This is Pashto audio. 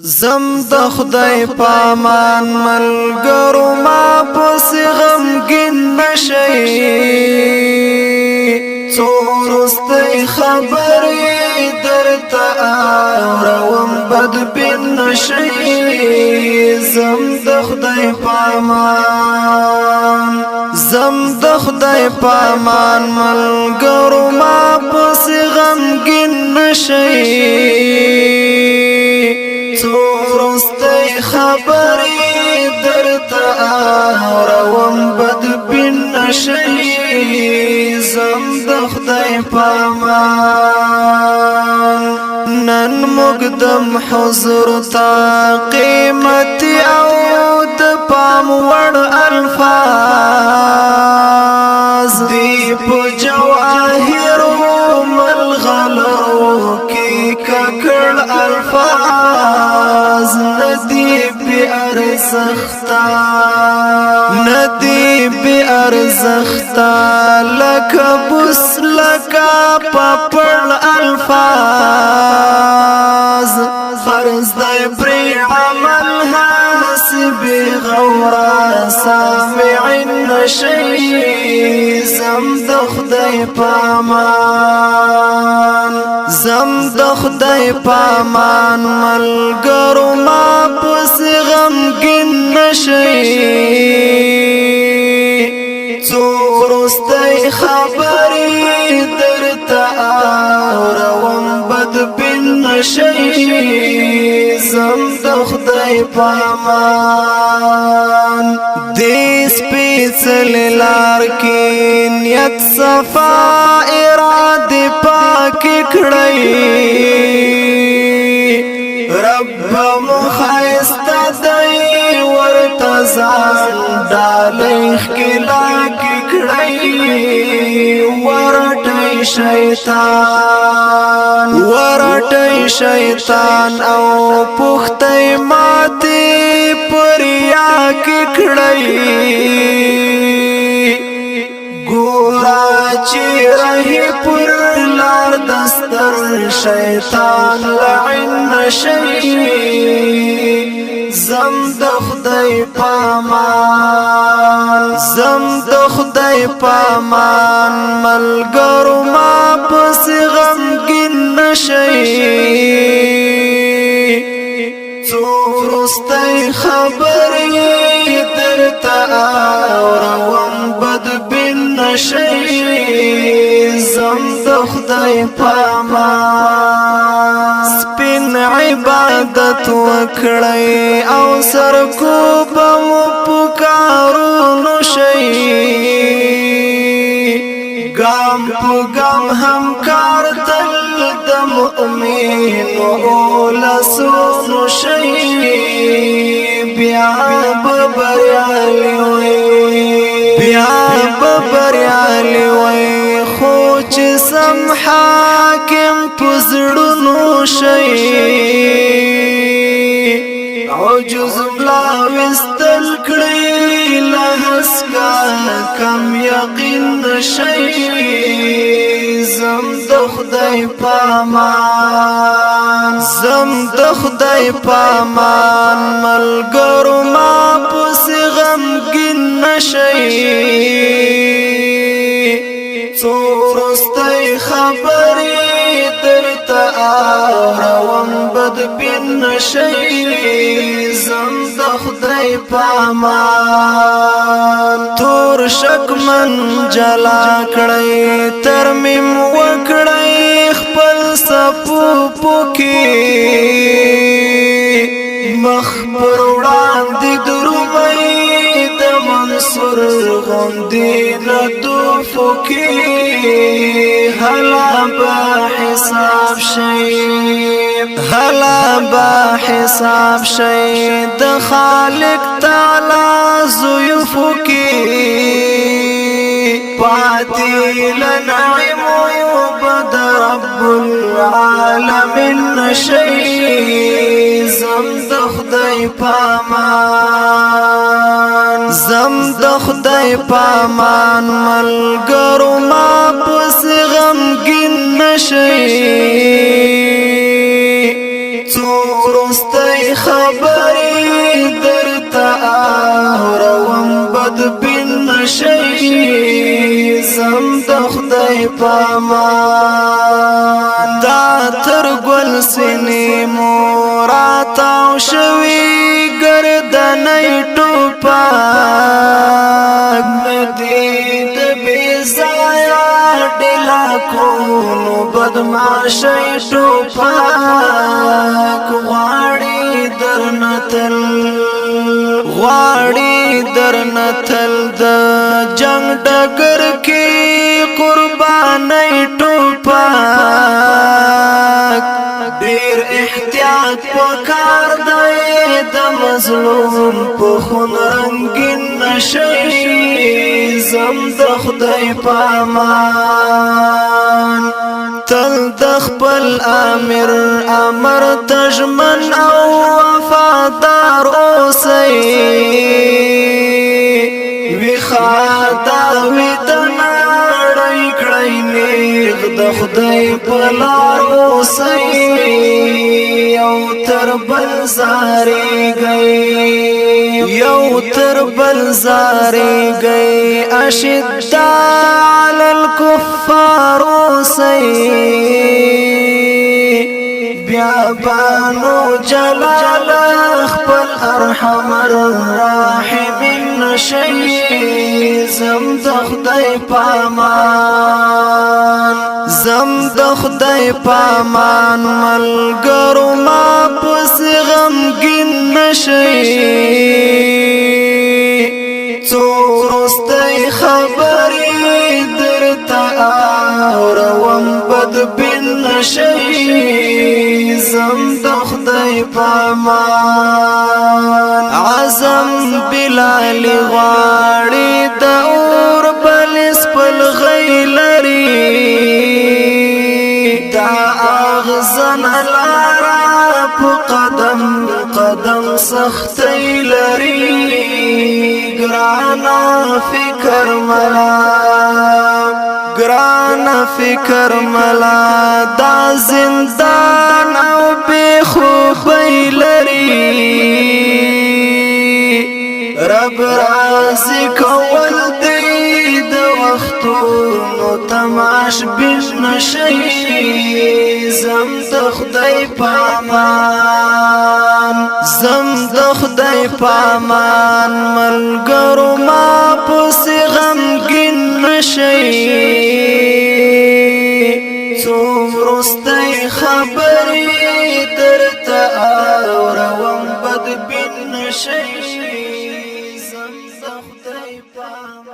زم د خدای پامان ملګرو ما پس غمگین نشئ څورستی خبرې درته اورم بدبین نشئ زم د خدای پامان ملګرو ما پس غمگین نشئ څورستی خبرې درته اورم بدبین نشئ زم د خدای پامان نن مقدم حضور تا قیمتي او د پام وړ الفاظ دی په جواهر ملغلرو کې ککړ الفاظ ندی بی ارزختا لکا بس لکا پاپڑ الفاظ فرض دای پری عمل حسب غورا سامعین نشئ زم د خدای پامان ملګرو ما پس غمگین نشئ څورستی خبرې درته اورم بدبین نشئ زم د خدای پامان دې سپېڅلې لار کې نیت صفا ارادې پاکې کړئ رب مو ښایسته دی ورته ځان ډالۍ ښکلا کړئ ورټئ شیطان او پختئ ماتې پریا کې کړئ ګورا چې رهي پر لار دستر شیطان لعن نشئ زم د خدای پامان ملګرو ما پس غمگین نشئ څورستی خبرې درته اورم بدبین نشئ زم د خدای پامان سپین عبادت وکړئ او سرکوب مو پکارو نشئ ګام په ګام همکار تل د مؤمنو لاسو نشئ بیا به بریالي وئ خو چې سم حاکم په زړونو شئ عجز ملا وستل کړئ له هسکا کم یقین نشئ زم د خدای پامان ملګرو ما پس غمگین نشئ څورستی خبرې درته اورم بدبین نشئ زم د خدای پامان تور شکمن جلا کړئ ترمیم وکړئ خپل صفوفو کې مخ پر وړاندې درومئ د منصور غوندې لطفو کې هلا به حساب شئ د خالق تعالی ضیوفو کې پاتې لنعم بد رب العالمین نشئ زم د خدای پامان ملګرو ما پس غمگین نشئ څورستی خبرې درته اورم بدبین نشئ زم د خدای په امان دا تر ګل سینې مو راتاو شوي ګردنۍ ټوپک ندي د بې ځایه ډیلاکونو بدماشۍ ټوپک غواړي درنه تل د جنگ ډګر کې قربانۍ ټوپک ډېر احتیاط پکار دی د مظلوم په خون رنګین نشئ زم د خدای په امان تل د خپل امر تژمن او وفادار اوسئ ویخادا وی د نړۍ کړئ نیغ د خدای په لار اوسئ یو تر بل زاریږئ اشداء علی الکفار اوسئ بیابانو جلال خپل ارحم الراحمین نشئ زم د خدای په امان ملګرو ما پسې غمګین نشئ څو وروستۍ خبرې درته اورم بدبین نشئ زم د خدای په امان عزم بلال غواړي د اور بل سپلغۍ لري دا اغزن لارا په قدم سختۍ لري ګرانه فکر ملا دا زندان او بے خوبی لري رب راضی کول دی د وختونو تماش بین نشئ زم د خدای په امان ملګرو ما پسې غمګین نشئ څو وروستۍ خبرې درته اورم بدبین نشئ زم د خدای په امان